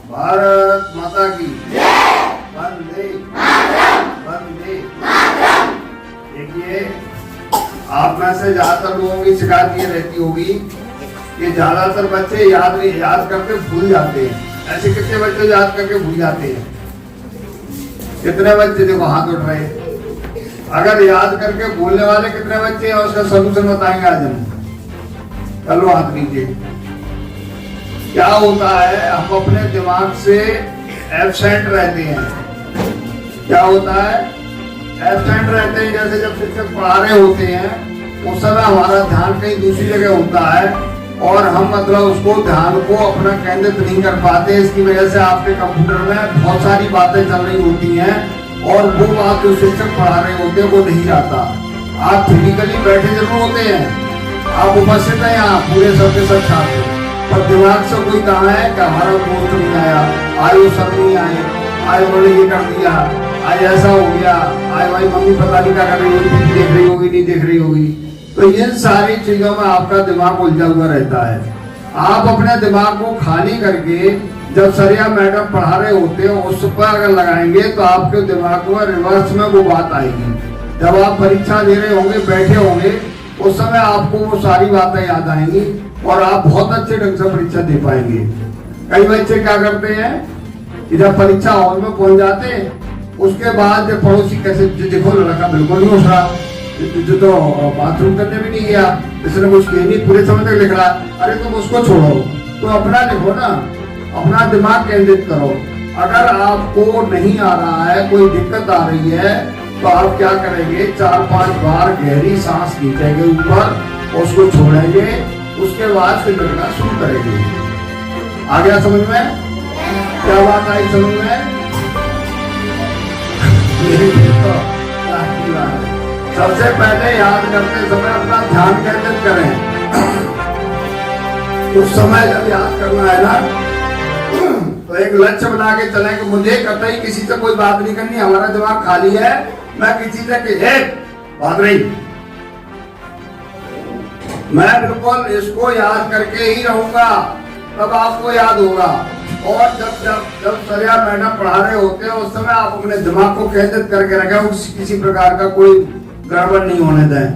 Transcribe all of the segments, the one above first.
भारत माता की वंदे वंदे। देखिए, आप में से ज्यादातर लोगों की शिकायत ये रहती होगी कि ज्यादातर बच्चे याद करके भूल जाते हैं। ऐसे कितने बच्चे याद करके भूल जाते हैं? कितने बच्चे देखो हाथ उठ रहे हैं। अगर याद करके भूलने वाले कितने बच्चे हैं उसका सलूशन बताएंगे आज हम। चलो हाथ नीचे। क्या होता है, हम अपने दिमाग से एब्सेंट रहते हैं। क्या होता है? एब्सेंट रहते हैं। जैसे जब शिक्षक पढ़ा रहे होते हैं उस समय हमारा ध्यान कहीं दूसरी जगह होता है और हम मतलब उसको ध्यान को अपना केंद्रित नहीं कर पाते। इसकी वजह से आपके कंप्यूटर में बहुत सारी बातें चल रही होती हैं और वो बात जो शिक्षक पढ़ा रहे होते हैं वो नहीं जाता। आप फिजिकली बैठे जरूर होते हैं, आप उपस्थित हैं यहाँ पूरे सबके सब छात्र, पर दिमाग से कोई कहा है कि हमारा दोस्त नहीं आया, आज वो सर नहीं आए, आज उन्होंने ये कर दिया, आज ऐसा हो गया, आज भाई मम्मी पता नहीं क्या कर रही होगी, देख रही होगी नहीं देख रही होगी। तो इन सारी चीजों में आपका दिमाग उलझा हुआ रहता है। आप अपने दिमाग को खाली करके जब सर या मैडम पढ़ा रहे होते हैं उस पर अगर लगाएंगे तो आपके दिमाग में रिवर्स में वो बात आएगी। जब आप परीक्षा दे रहे होंगे, बैठे होंगे, उस समय आपको वो सारी बातें याद आएंगी और आप बहुत अच्छे ढंग से परीक्षा दे पाएंगे। कई बच्चे क्या करते हैं कि जब परीक्षा हॉल में पहुंच जाते हैं उसके बाद जब पड़ोसी कैसे देखो लड़का बिल्कुल नहीं उठ रहा, जो तो बाथरूम करने भी नहीं गया, इसने कुछ किया नहीं, पूरे समय तक लिख रहा। अरे तुम उसको छोड़ो, तो अपना लिखो ना, अपना दिमाग केंद्रित करो। अगर आपको नहीं आ रहा है, कोई दिक्कत आ रही है, तो आप क्या करेंगे, 4-5 बार गहरी सांस खींचेंगे ऊपर, उसको छोड़ेंगे, उसके बाद फिर लिखना शुरू करेंगे। आ गया समझ में? क्या बात आई समझ में? सबसे पहले याद करते समय अपना ध्यान केंद्रित करें। उस समय जब याद करना है ना तो एक लक्ष्य बना के चले कि मुझे कतई किसी से कोई बात नहीं करनी, हमारा दिमाग खाली है, मैं किसी से बात नहीं, मैं बिल्कुल इसको याद करके ही रहूंगा, तब आपको याद होगा। और जब जब जब सर या मैडम पढ़ा रहे होते हैं उस समय आप अपने दिमाग को केंद्रित करके रखें, किसी प्रकार का कोई गड़बड़ नहीं होने दें।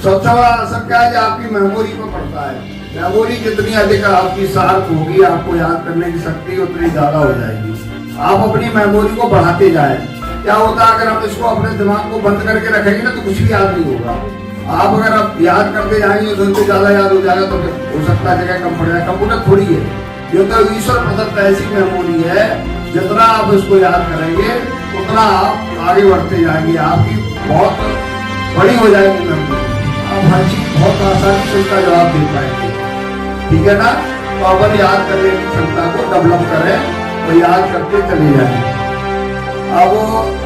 सबसे बड़ा असर क्या है, आपकी मेमोरी पर पड़ता है। मेमोरी जितनी अधिक आपकी शार्प होगी, आपको याद करने की शक्ति उतनी ज्यादा हो जाएगी। आप अपनी मेमोरी को बढ़ाते जाएं। क्या होता है, अगर हम इसको अपने दिमाग को बंद करके रखेंगे ना तो कुछ भी याद नहीं होगा। आप अगर आप याद करते जाएंगे तो उनसे ज्यादा याद हो जाएगा, तो हो सकता है जगह कम पड़ जाए। कंप्यूटर थोड़ी है, ये तो ईश्वर प्रदत्त ऐसी मेमोरी है, जितना आप इसको याद करेंगे उतना आप आगे बढ़ते जाएंगे, आपकी बहुत बड़ी हो जाएगी मेमोरी। आप हर चीज बहुत आसानी से उसका जवाब दे पाएंगे, ठीक है ना? तो अपन याद करने की क्षमता को डेवलप करें, तो याद करते चले जाएं। अब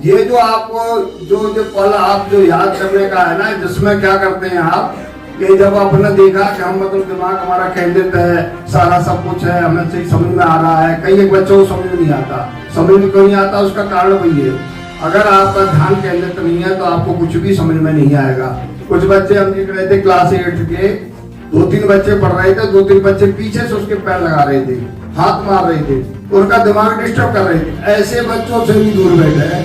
ये जो आपको जो पल आप जो याद करने का है ना, जिसमें क्या करते हैं आप कि जब आपने देखा कि हम मतलब दिमाग हमारा केंद्रित है, सारा सब कुछ है, हमें सही समझ में आ रहा है। कई एक बच्चों को समझ में नहीं आता, समझ में क्यों नहीं आता, उसका कारण वही है, अगर आपका ध्यान केंद्रित नहीं है तो आपको कुछ भी समझ में नहीं आएगा। कुछ बच्चे हम देख रहे थे क्लास 8 के, 2-3 बच्चे पढ़ रहे थे, 2-3 बच्चे पीछे से उसके पैर लगा रहे थे, हाथ मार रहे थे, उनका दिमाग डिस्टर्ब कर रहे थे। ऐसे बच्चों से भी दूर बैठे हैं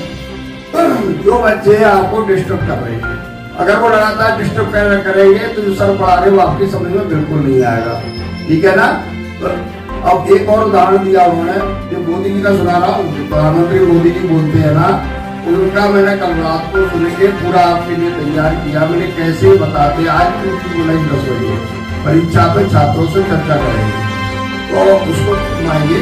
जो बच्चे आपको डिस्टर्ब कर रहे हैं। अगर वो लगातार डिस्टर्ब करेंगे तो जो सर पढ़ा रहे वो आपकी समझ में बिल्कुल नहीं आएगा, ठीक है ना? तो अब एक और उदाहरण दिया उन्होंने, जो मोदी जी का सुना रहा हूँ, प्रधानमंत्री मोदी जी बोलते हैं ना, उनका मैंने कल रात को सुन के पूरा आपके लिए तैयार किया। मैंने कैसे बताते, आज की बुलाई 10 बजे परीक्षा पे छात्रों से चर्चा करेंगे, तो उसको सुनाएंगे।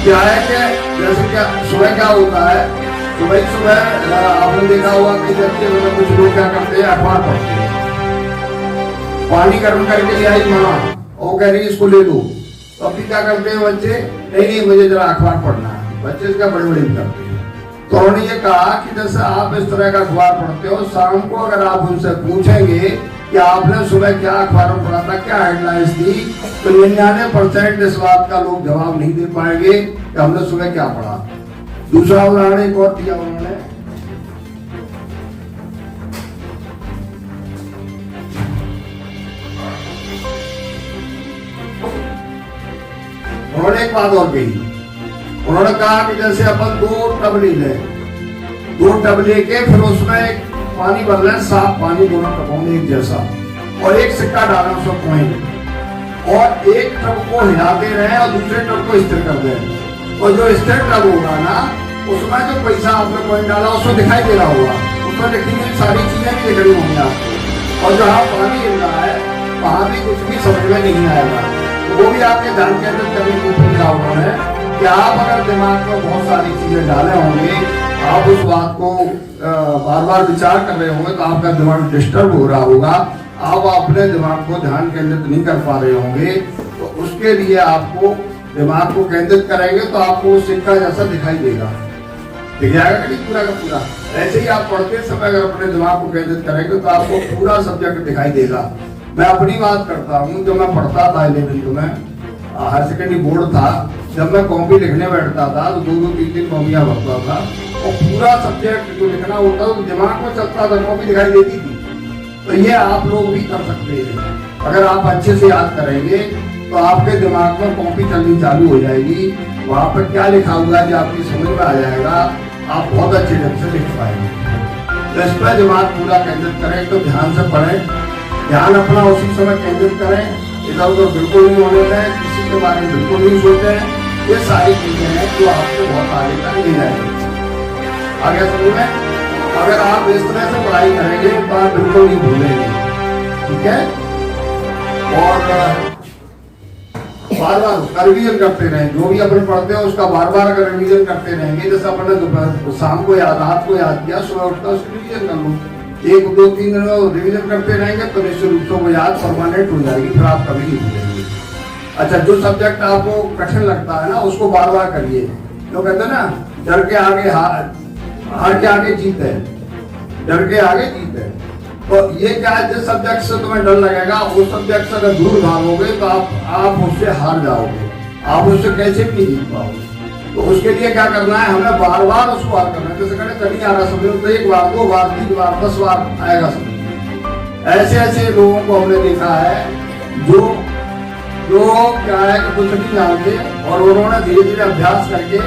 क्या है कि जैसे क्या सुबह क्या होता है, सुबह आपने देखा होगा कि बच्चे मतलब कुछ लोग क्या करते हैं, अखबार पढ़ते हैं। पानी गर्म करके ले आई माँ, वो कह रही इसको ले लो, तो अभी क्या करते हैं बच्चे, नहीं मुझे जरा अखबार पढ़ना है, बच्चे इसका बड़े बड़े करते हैं। तो उन्होंने ये कहा कि जैसे आप इस तरह का अखबार पढ़ते हो, शाम को अगर आप उनसे पूछेंगे कि आपने सुबह क्या अखबार में पढ़ा था, क्या हेडलाइंस थी, तो 99% इस बात का लोग जवाब नहीं दे पाएंगे कि हमने सुबह क्या पढ़ा। दूसरा उदाहरण एक और दिया उन्होंने, उन्होंने एक बात और कही, उन्होंने कहा कि जैसे अपन 2 टब ले लें, 2 टब लेके फिर उसमें पानी भर लें, साफ पानी दोनों टबों में एक जैसा, और एक सिक्का डालें उसमें कॉइन, और एक टब को हिलाते रहें और दूसरे टब को स्थिर कर दें, और जो स्थिर टब होगा ना उसमें जो पैसा आपने कॉइन डाला उसमें दिखाई दे रहा होगा, उसमें लिखी हुई सारी चीजें भी दिख रही होंगी आपको, और जहाँ पानी गिर रहा है वहां भी कुछ भी समझ में नहीं आएगा। तो वो भी आपके ध्यान केंद्रित करने की पूछा उन्होंने कि आप अगर दिमाग में बहुत सारी चीजें डाले होंगे, आप उस बात को बार बार विचार कर रहे होंगे, तो आपका दिमाग डिस्टर्ब हो रहा होगा, आप अपने दिमाग को ध्यान केंद्रित नहीं कर पा रहे होंगे। तो उसके लिए आपको दिमाग को केंद्रित करेंगे तो आपको सिक्का जैसा दिखाई देगा, दिख जाएगा कि पूरा का पूरा। ऐसे ही आप पढ़ते समय अगर अपने दिमाग को केंद्रित करेंगे तो आपको पूरा सब्जेक्ट दिखाई देगा। मैं अपनी बात करता हूँ, जब मैं पढ़ता था 11th में, हायर सेकेंडरी बोर्ड था, जब मैं कॉपी लिखने बैठता था तो 2-2, 3-3 कॉपियां भरता था, और पूरा सब्जेक्ट जो लिखना होता तो दिमाग में चलता था, कॉपी दिखाई देती थी। तो ये आप लोग भी कर सकते हैं, अगर आप अच्छे से याद करेंगे तो आपके दिमाग में कॉपी चलनी चालू हो जाएगी, वहां पर क्या लिखा हुआ है जो आपकी समझ में आ जाएगा, आप बहुत अच्छे ढंग से लिख पाएंगे। तो इस पर दिमाग पूरा केंद्रित करें, तो ध्यान से पढ़ें, ध्यान अपना उसी समय केंद्रित करें, इधर उधर बिल्कुल नहीं होने दें, किसी के बारे में बिल्कुल नहीं सोचें। ये सारी चीजें हैं जो आपको बहुत आगे तक ले जाएंगी। आगे समझ में, अगर आप इस तरह से पढ़ाई करेंगे तो आप बिल्कुल नहीं भूलेंगे, ठीक है। और बार बार रिवीजन करते रहें, जो भी अपन पढ़ते हैं उसका बार बार अगर रिवीजन करते रहेंगे, जैसे अपन ने दोपहर शाम को याद, रात को याद किया, सुबह उठता उसकी रिवीजन कर लो, 1-2-3 दिन रिवीजन करते रहेंगे तो निश्चित रूप से वो याद परमानेंट हो जाएगी, फिर आप कभी नहीं भूलेंगे। अच्छा, जो सब्जेक्ट आपको कठिन लगता है ना उसको बार बार करिए। जो कहते हैं ना, डर के आगे हार के आगे जीत है, डर के आगे जीत है। तो ये क्या है, जिस सब्जेक्ट से तुम्हें डर लगेगा उस सब्जेक्ट से अगर दूर भागोगे तो आप उससे हार जाओगे, आप उससे कैसे भी नहीं जीत पाओगे। तो उसके लिए क्या करना है, हमें बार बार उसको हल करना है। जैसे कहते नहीं आ रहा समझ तो 1 बार 2 बार 3 बार 10 बार आएगा समझ। ऐसे ऐसे लोगों को हमने देखा है जो क्या है कि कुछ नहीं जानते और उन्होंने धीरे धीरे अभ्यास करके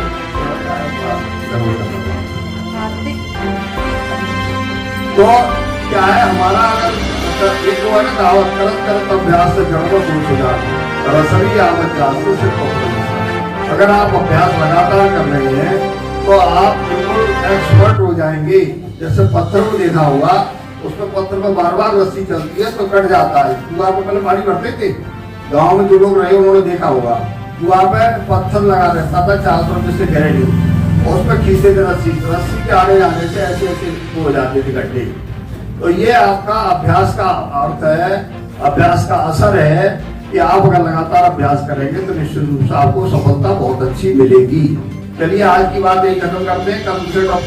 तो क्या है, हमारा अगर एक वो है ना दावत करत अभ्यास से जड़ों दूर हो जाए, रसरी आमद से अगर आप अभ्यास लगातार कर रहे हैं तो आप बिल्कुल एक्सपर्ट हो जाएंगे। जैसे पत्थर को देखा होगा, उसमें पत्थर में बार बार रस्सी चलती है तो कट जाता है। कुआं पे पहले पानी भरते थे, गांव में जो लोग रहे उन्होंने देखा होगा, कुआं पे पत्थर लगा रहता था 400 रुपये से गहरे, और उसमें खींचते थे रस्सी के आगे जाने से ऐसे ऐसे हो जाते थे गड्ढे। तो ये आपका अभ्यास का अर्थ है, अभ्यास का असर है कि आप अगर लगातार अभ्यास करेंगे तो निश्चित रूप से आपको सफलता बहुत अच्छी मिलेगी। चलिए आज की बात यही खत्म करते हैं, कल दूसरे